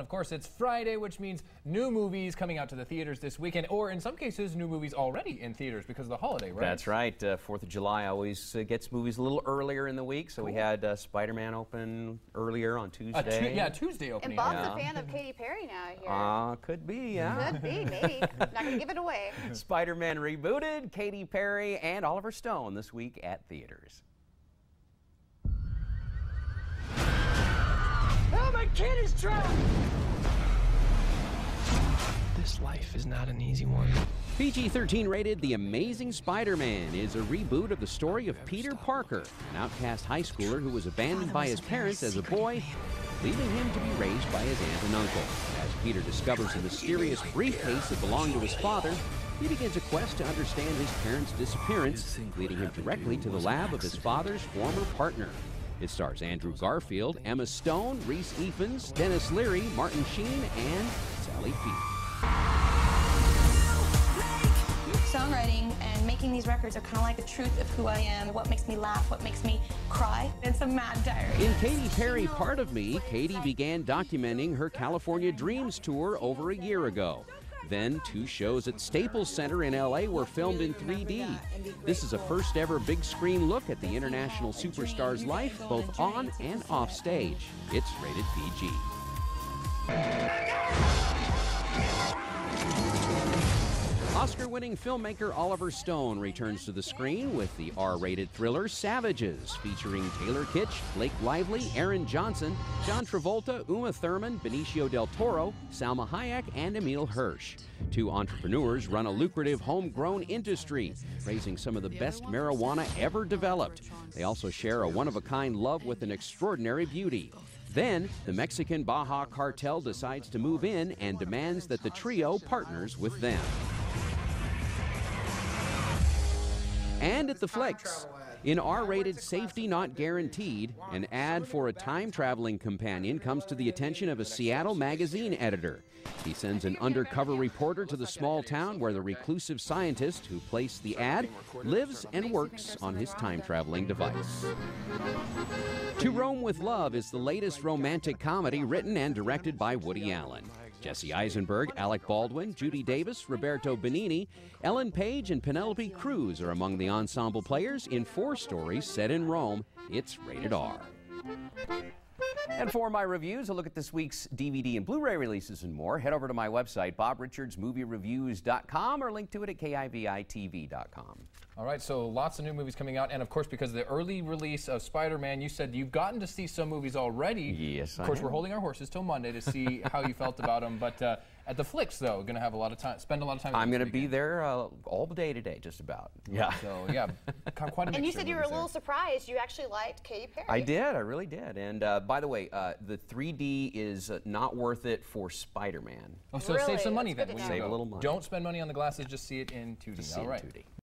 Of course, it's Friday, which means new movies coming out to the theaters this weekend, or in some cases, new movies already in theaters because of the holiday, right? That's right. 4th of July always gets movies a little earlier in the week, so we had Spider-Man open earlier on Tuesday. Tuesday opening. And Bob's a fan of Katy-Perry now here. Could be, yeah. Could be, maybe. Not going to give it away. Spider-Man rebooted, Katy Perry and Oliver Stone this week at theaters. Oh, my kid is trapped! This life is not an easy one. PG-13 rated The Amazing Spider-Man is a reboot of the story of Peter Parker, an outcast high schooler who was abandoned by his parents as a boy, leaving him to be raised by his aunt and uncle. As Peter discovers a mysterious briefcase that belonged to his father, he begins a quest to understand his parents' disappearance, leading him directly to the lab of his father's former partner. It stars Andrew Garfield, Emma Stone, Reese Ifans, Dennis Leary, Martin Sheen, and Sally Field. Songwriting and making these records are kind of like the truth of who I am, what makes me laugh, what makes me cry. It's a mad diary. In Katy Perry, Part of Me, Katy began documenting her California Dreams tour over a year ago. Then 2 shows at Staples Center in LA were filmed in 3D. This is a first ever big screen look at the international superstar's life, both on and off stage. It's rated PG. Oscar-winning filmmaker Oliver Stone returns to the screen with the R-rated thriller Savages, featuring Taylor Kitsch, Blake Lively, Aaron Johnson, John Travolta, Uma Thurman, Benicio del Toro, Salma Hayek, and Emile Hirsch. 2 entrepreneurs run a lucrative homegrown industry, raising some of the best marijuana ever developed. They also share a one-of-a-kind love with an extraordinary beauty. Then, the Mexican Baja cartel decides to move in and demands that the trio partners with them. And at the flicks, in R-rated Safety Not Guaranteed, an ad for a time-traveling companion comes to the attention of a Seattle magazine editor. He sends an undercover reporter to the small town where the reclusive scientist who placed the ad lives and works on his time-traveling device. To Rome with Love is the latest romantic comedy written and directed by Woody Allen. Jesse Eisenberg, Alec Baldwin, Judy Davis, Roberto Benigni, Ellen Page, and Penelope Cruz are among the ensemble players in 4 stories set in Rome. It's rated R. And for my reviews, a look at this week's DVD and Blu-ray releases and more, head over to my website, bobrichardsmoviereviews.com, or link to it at KIVI-TV.com. All right, so lots of new movies coming out, and of course, because of the early release of Spider-Man, you said you've gotten to see some movies already. Yes, Of course, we're holding our horses till Monday to see how you felt about them, but at the flicks, though, going to have a lot of time, spend a lot of time. I'm going to be there all day today, just about. Yeah. So, yeah, quite a mixture. And you said you were a little surprised. You actually liked Katy Perry. I did. I really did. And by the way, the 3D is not worth it for Spider-Man. Oh, so really? save some money That's then. good to know. Save a little money. Don't spend money on the glasses. Just see it in 2D. Just see all right. it in 2D.